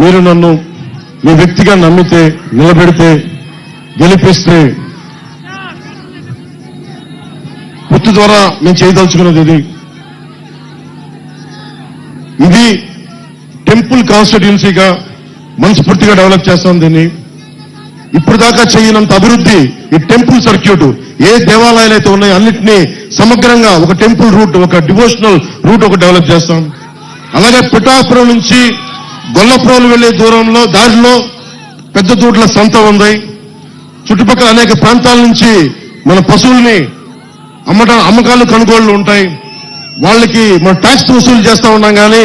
మీరు నన్ను మీ వ్యక్తిగా నమ్మితే, నిలబెడితే, గెలిపిస్తే గుర్తు ద్వారా నేను చేయదలుచుకున్నది ఇది టెంపుల్ కాన్స్టిట్యున్సీగా మనస్ఫూర్తిగా డెవలప్ చేస్తాం. దీన్ని ఇప్పుడు దాకా చేయనంత అభివృద్ధి ఈ టెంపుల్ సర్క్యూట్, ఏ దేవాలయాలు అయితే ఉన్నాయో అన్నింటినీ సమగ్రంగా ఒక టెంపుల్ రూట్, ఒక డివోషనల్ రూట్ ఒక డెవలప్ చేస్తాం. అలాగే పిఠాపురం నుంచి గొల్లప్రోలు వెళ్లే దూరంలో దారిలో పెద్ద దూడ్ల సంత ఉంది. చుట్టుపక్కల అనేక ప్రాంతాల నుంచి మన పశువుల్ని అమ్మకాలు కొనుగోళ్లు ఉంటాయి. వాళ్ళకి మనం ట్యాక్స్ వసూలు చేస్తా ఉన్నాం, కానీ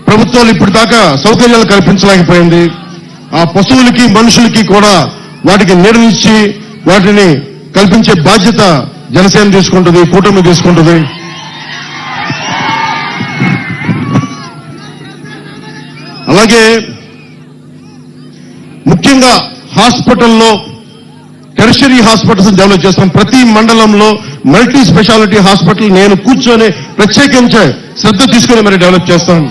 ప్రభుత్వాలు ఇప్పుడు దాకా సౌకర్యాలు కల్పించలేకపోయింది. ఆ పశువులకి మనుషులకి కూడా వాటికి నిర్మించి వాటిని కల్పించే బాధ్యత జనసేన తీసుకుంటుంది, కూటమి తీసుకుంటుంది. అలాగే ముఖ్యంగా హాస్పిటల్లో టెరిషరీ హాస్పిటల్స్ డెవలప్ చేస్తాం. ప్రతి మండలంలో మల్టీ స్పెషాలిటీ హాస్పిటల్ నేను కూర్చొని ప్రత్యేకించే శ్రద్ధ తీసుకుని మరి డెవలప్ చేస్తాం.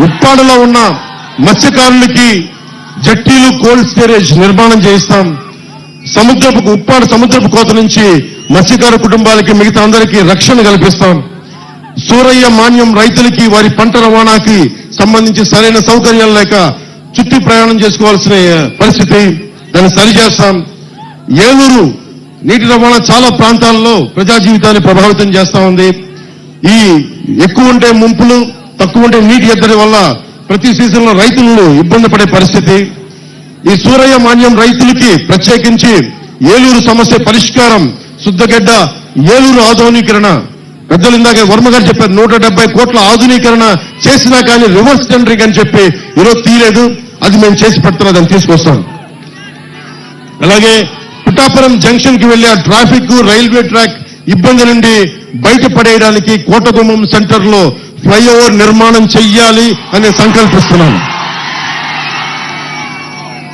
ఉప్పాడలో ఉన్న మత్స్యకారులకి జట్టీలు, కోల్డ్ స్టోరేజ్ నిర్మాణం చేయిస్తాం. ఉప్పాడ సముద్రపు కోత నుంచి మత్స్యకారు కుటుంబాలకి మిగతా అందరికీ రక్షణ కల్పిస్తాం. సూరయ్య మాన్యం రైతులకి వారి పంట రవాణాకి సంబంధించి సరైన సౌకర్యాలు లేక చుట్టూ ప్రయాణం చేసుకోవాల్సిన పరిస్థితి, దాన్ని సరిచేస్తాం. ఏలూరు నీటి రవాణా చాలా ప్రాంతాల్లో ప్రజా జీవితాన్ని ప్రభావితం చేస్తా ఉంది. ఈ ఎక్కువ ఉంటే ముంపులు, తక్కువ ఉంటే నీటి ఎద్దడి వల్ల ప్రతి సీజన్లో రైతులు ఇబ్బంది పడే పరిస్థితి. ఈ సూరయ్య మాన్యం రైతులకి ప్రత్యేకించి ఏలూరు సమస్య పరిష్కారం, శుద్ధగడ్డ ఏలూరు ఆధునీకరణ, పెద్దలు ఇందాక వర్మ గారు చెప్పారు 170 కోట్ల ఆధునీకరణ చేసినా కానీ రివర్స్ టెండరింగ్ అని చెప్పి ఈరోజు తీయలేదు. అది మేము చేసి పెడుతున్నా, దాన్ని తీసుకొస్తాం. అలాగే పిఠాపురం జంక్షన్ కి వెళ్లే ట్రాఫిక్, రైల్వే ట్రాక్ ఇబ్బంది నుండి బయటపడేయడానికి కోటగుమ్మం సెంటర్ లో ఫ్లైఓవర్ నిర్మాణం చెయ్యాలి అని సంకల్పిస్తున్నాం.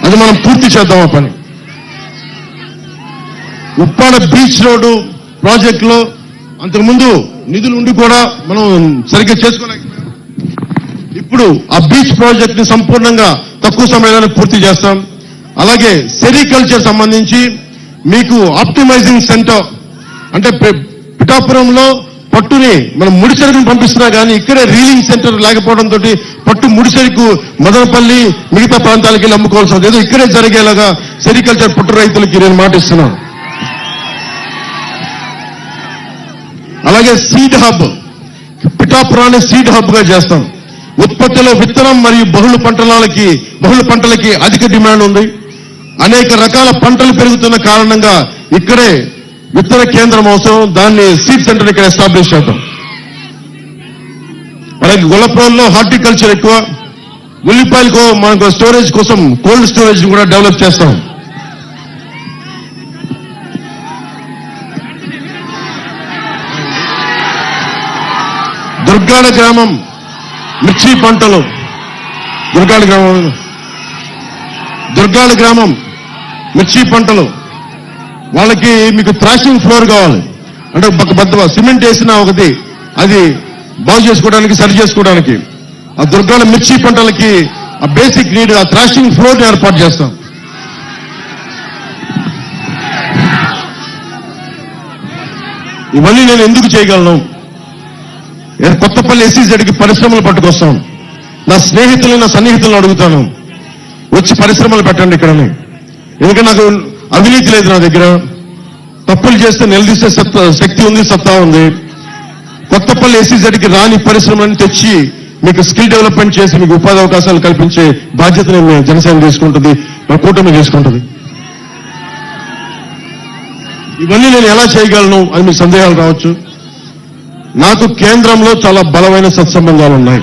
అది మనం పూర్తి చేద్దాం ఆ పని. ఉప్పాడ బీచ్ రోడ్డు ప్రాజెక్టులో అంతకుముందు నిధులు ఉండి కూడా మనం సరిగ్గా చేసుకోలేకపోయాం. ఇప్పుడు ఆ బీచ్ ప్రాజెక్ట్ ని సంపూర్ణంగా తక్కువ సమయంలో పూర్తి చేస్తాం. అలాగే సెరికల్చర్ సంబంధించి మీకు ఆప్టిమైజింగ్ సెంటర్, అంటే పిఠాపురంలో పట్టుని మనం ముడిసరుకుని పంపిస్తున్నా కానీ ఇక్కడే రీలింగ్ సెంటర్ లేకపోవడంతో పట్టు ముడిసరుకు మదనపల్లి మిగతా ప్రాంతాలకి వెళ్ళి అమ్ముకోవాల్సి ఉంది. ఏదో ఇక్కడే జరిగేలాగా సెరికల్చర్ పట్టు రైతులకి నేను మాటిస్తున్నాను. అలాగే సీడ్ హబ్, పిఠాపురాన్ని సీడ్ హబ్ గా చేస్తాం. ఉత్పత్తిలో విత్తనం మరియు బహుళ పంటలకి అధిక డిమాండ్ ఉంది. అనేక రకాల పంటలు పెరుగుతున్న కారణంగా ఇక్కడే విత్తన కేంద్రం అవసరం. దాన్ని సీడ్ సెంటర్ ఇక్కడ ఎస్టాబ్లిష్ చేద్దాం. అలాగే గొల్లప్రోల్లో హార్టికల్చర్ ఎక్కువ, ఉల్లిపాయలకు మనకు స్టోరేజ్ కోసం కోల్డ్ స్టోరేజ్ కూడా డెవలప్ చేస్తాం. దుర్గాడ గ్రామం మిర్చి పంటలు, దుర్గాడ గ్రామం మిర్చి పంటలు వాళ్ళకి మీకు థ్రాషింగ్ ఫ్లోర్ కావాలి. అంటే సిమెంట్ వేసిన ఒకటి అది బాగు చేసుకోవడానికి, సరి చేసుకోవడానికి ఆ దుర్గాడ మిర్చి పంటలకి ఆ బేసిక్ నీడ్, ఆ థ్రాషింగ్ ఫ్లోర్ ఏర్పాటు చేస్తాం. ఇవన్నీ నేను ఎందుకు చేయగలను? కొత్తపల్లి SEZకి పరిశ్రమలు పట్టుకొస్తాం. నా సన్నిహితులను అడుగుతాను, వచ్చి పరిశ్రమలు పెట్టండి ఇక్కడని. ఎందుకంటే నాకు అవినీతి లేదు, నా దగ్గర తప్పులు చేస్తే నిలదీసే శక్తి ఉంది, సత్తా ఉంది. కొత్తపల్లి SEZకి రాని పరిశ్రమలను తెచ్చి మీకు స్కిల్ డెవలప్మెంట్ చేసి మీకు ఉపాధి అవకాశాలు కల్పించే బాధ్యతను జనసేన తీసుకుంటుంది, మా కూటమి తీసుకుంటుంది. ఇవన్నీ నేను ఎలా చేయగలను అని మీకు సందేహాలు రావచ్చు. నాకు కేంద్రంలో చాలా బలమైన సత్సంబంధాలు ఉన్నాయి.